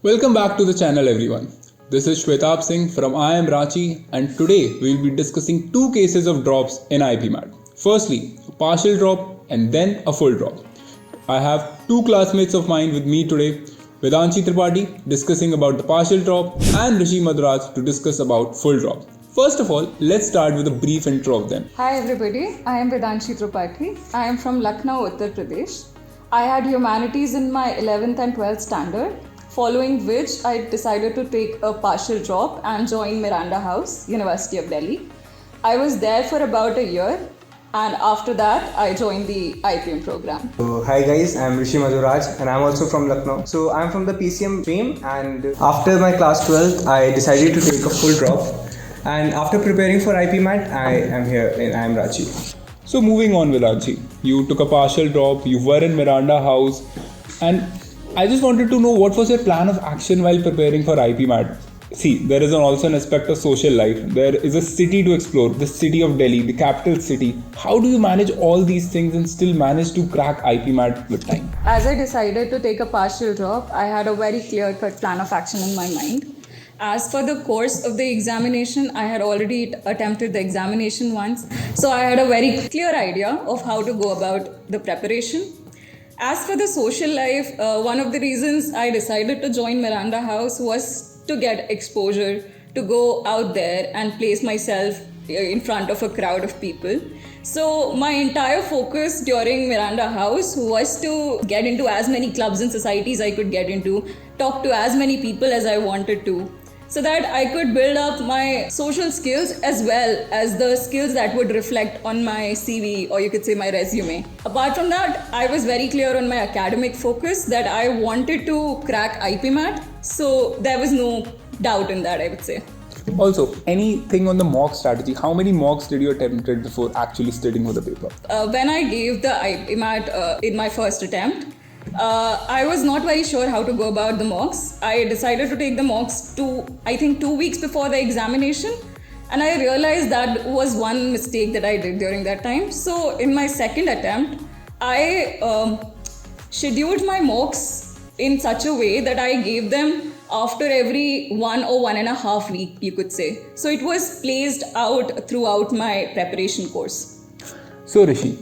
Welcome back to the channel everyone. This is Shwetab Singh from IIM Ranchi and today we will be discussing two cases of drops in IPMAT. Firstly, a partial drop and then a full drop. I have two classmates of mine with me today, Vedanshi Tripathi discussing about the partial drop and Rishi Madraj to discuss about full drop. First of all, let's start with a brief intro of them. Hi everybody, I am Vedanshi Tripathi. I am from Lucknow, Uttar Pradesh. I had humanities in my 11th and 12th standard, following which I decided to take a partial drop and join Miranda House, University of Delhi. I was there for about a year and after that I joined the IPM program. So, hi guys, I'm Rishi Madraj and I'm also from Lucknow. So I'm from the PCM stream and after my class 12th I decided to take a full drop and after preparing for IPMAT I am here in IIM Ranchi. So moving on Vedanshi, you took a partial drop, you were in Miranda House and I just wanted to know what was your plan of action while preparing for IPMAT. See, there is also an aspect of social life. There is a city to explore, the city of Delhi, the capital city. How do you manage all these things and still manage to crack IPMAT with time? As I decided to take a partial drop, I had a very clear-cut plan of action in my mind. As for the course of the examination, I had already attempted the examination once. So I had a very clear idea of how to go about the preparation. As for the social life, one of the reasons I decided to join Miranda House was to get exposure, to go out there and place myself in front of a crowd of people. So my entire focus during Miranda House was to get into as many clubs and societies I could get into, talk to as many people as I wanted to, so that I could build up my social skills as well as the skills that would reflect on my CV or you could say my resume. Apart from that, I was very clear on my academic focus that I wanted to crack IPMAT, so there was no doubt in that, I would say. Also, anything on the mock strategy? How many mocks did you attempt before actually studying for the paper? When I gave the IPMAT in my first attempt, I was not very sure how to go about the mocks. I decided to take the mocks 2 weeks before the examination, and I realized that was one mistake that I did during that time. So in my second attempt, I scheduled my mocks in such a way that I gave them after every 1 or 1.5 week, you could say. So it was placed out throughout my preparation course. So Rishi,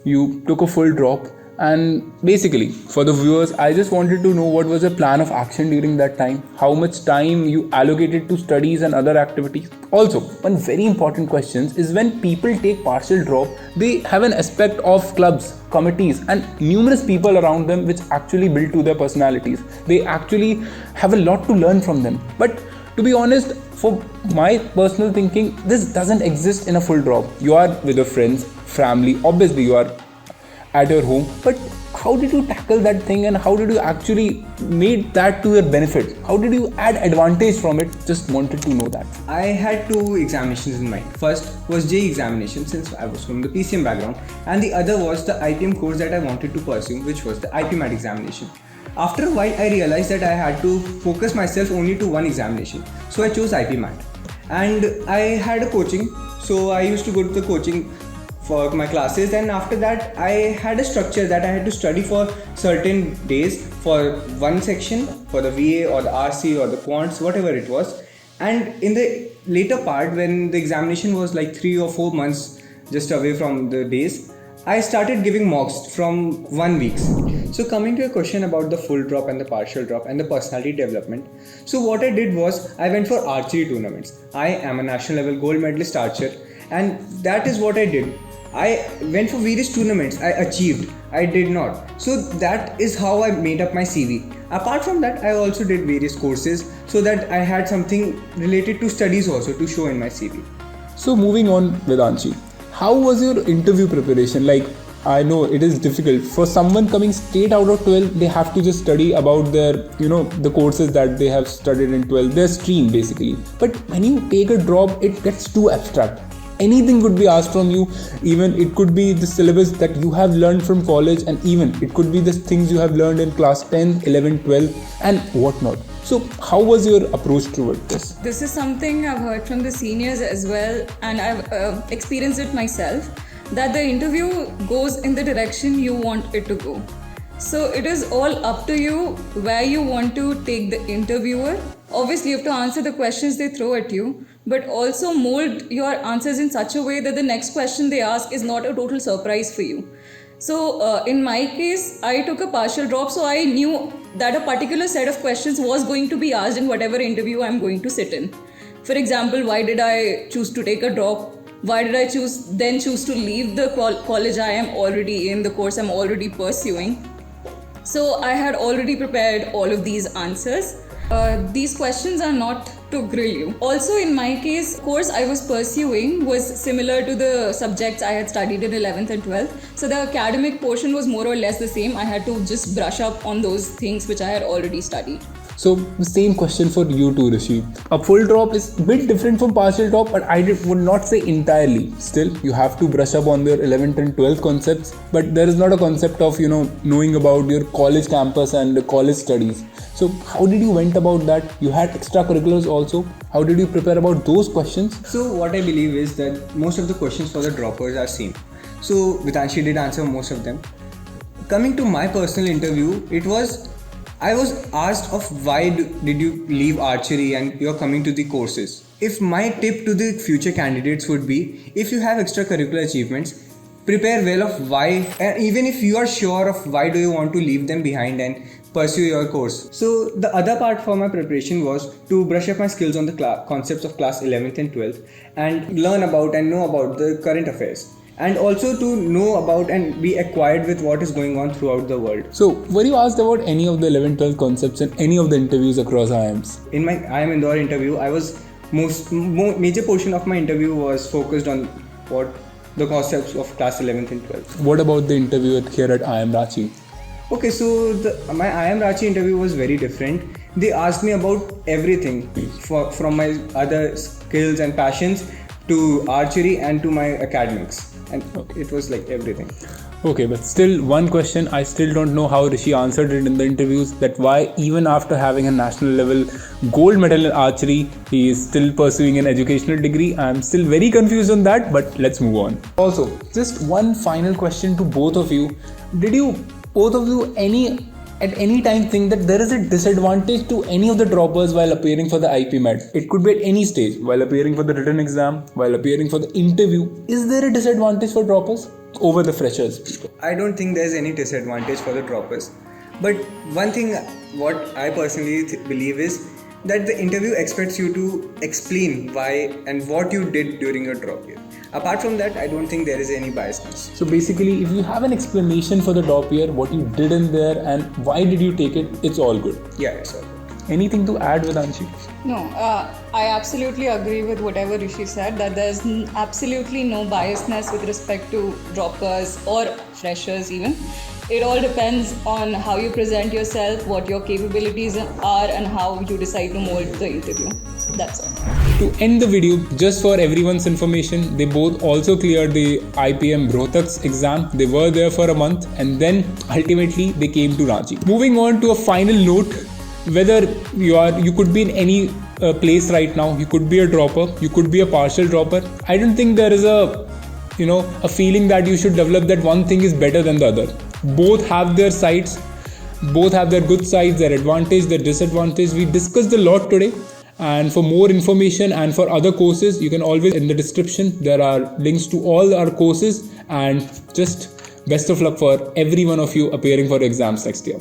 you took a full drop. And basically, for the viewers, I just wanted to know what was your plan of action during that time, how much time you allocated to studies and other activities. Also, one very important question is when people take partial drop, they have an aspect of clubs, committees and numerous people around them which actually build to their personalities. They actually have a lot to learn from them. But to be honest, for my personal thinking, this doesn't exist in a full drop. You are with your friends, family, obviously you are at your home, but how did you tackle that thing and how did you actually make that to your benefit? How did you add advantage from it? Just wanted to know that. I had two examinations in mind. First was JEE examination since I was from the PCM background and the other was the IPM course that I wanted to pursue, which was the IPMAT examination. After a while I realized that I had to focus myself only to one examination. So I chose IPMAT and I had a coaching. So I used to go to the coaching for my classes and after that I had a structure that I had to study for certain days for one section, for the VA or the RC or the quants, whatever it was. And in the later part when the examination was like 3 or 4 months just away from the days, I started giving mocks from 1 week. So coming to your question about the full drop and the partial drop and the personality development. So what I did was I went for archery tournaments. I am a national level gold medalist archer and that is what I did. I went for various tournaments, I achieved, I did not. So that is how I made up my CV. Apart from that, I also did various courses so that I had something related to studies also to show in my CV. So moving on, Vedanshi, how was your interview preparation? Like, I know it is difficult for someone coming straight out of 12, they have to just study about their, the courses that they have studied in 12, their stream basically. But when you take a drop, it gets too abstract. Anything could be asked from you, even it could be the syllabus that you have learned from college and even it could be the things you have learned in class 10, 11, 12 and whatnot. So how was your approach toward this? This is something I've heard from the seniors as well and I've experienced it myself, that the interview goes in the direction you want it to go. So it is all up to you where you want to take the interviewer. Obviously, you have to answer the questions they throw at you, but also mold your answers in such a way that the next question they ask is not a total surprise for you. So in my case, I took a partial drop, so I knew that a particular set of questions was going to be asked in whatever interview I'm going to sit in. For example, why did I choose to take a drop? Why did I choose to leave the college I am already in, the course I'm already pursuing? So I had already prepared all of these answers. These questions are not to grill you. Also, in my case, course I was pursuing was similar to the subjects I had studied in 11th and 12th. So the academic portion was more or less the same. I had to just brush up on those things which I had already studied. So the same question for you too, Rishi. A full drop is a bit different from partial drop, but I would not say entirely. Still, you have to brush up on their 11th and 12th concepts, but there is not a concept of, knowing about your college campus and the college studies. So how did you went about that? You had extracurriculars also. How did you prepare about those questions? So what I believe is that most of the questions for the droppers are same. So Vitanshi did answer most of them. Coming to my personal interview, I was asked of why did you leave archery and you're coming to the courses. If my tip to the future candidates would be, if you have extracurricular achievements, prepare well of why, and even if you are sure of why do you want to leave them behind and pursue your course. So the other part for my preparation was to brush up my skills on the concepts of class 11th and 12th and learn about and know about the current affairs. And also to know about and be acquired with what is going on throughout the world. So, were you asked about any of the 11-12 concepts in any of the interviews across IIMs? In my IIM Indore interview, I was major portion of my interview was focused on what the concepts of class 11th and 12th. What about the interview here at IIM Ranchi? Okay, so my IIM Ranchi interview was very different. They asked me about everything from my other skills and passions to archery and to my academics. And it was like everything. Okay, but still one question, I still don't know how Rishi answered it in the interviews, that why even after having a national level gold medal in archery, he is still pursuing an educational degree. I'm still very confused on that, but let's move on. Also, just one final question to both of you. Did you, both of you, at any time think that there is a disadvantage to any of the droppers while appearing for the IPMAT? It could be at any stage, while appearing for the written exam, while appearing for the interview. Is there a disadvantage for droppers over the freshers? I don't think there's any disadvantage for the droppers. But one thing what I personally believe is that the interview expects you to explain why and what you did during your drop year. Apart from that, I don't think there is any biasness. So basically, if you have an explanation for the drop year, what you did in there and why did you take it, it's all good. Yeah, it's all good. Anything to add, Vedanshi? No, I absolutely agree with whatever Rishi said, that there's absolutely no biasness with respect to droppers or freshers even. It all depends on how you present yourself, what your capabilities are, and how you decide to mold the interview. That's all. To end the video, just for everyone's information, they both also cleared the IPM Rohtak's exam. They were there for a month and then ultimately they came to Ranchi. Moving on to a final note, whether you could be in any place right now, you could be a dropper, you could be a partial dropper. I don't think there is a feeling that you should develop that one thing is better than the other. Both have their sides, both have their good sides, their advantage, their disadvantage. We discussed a lot today. And for more information and for other courses, you can always, in the description, there are links to all our courses, and just best of luck for every one of you appearing for exams next year.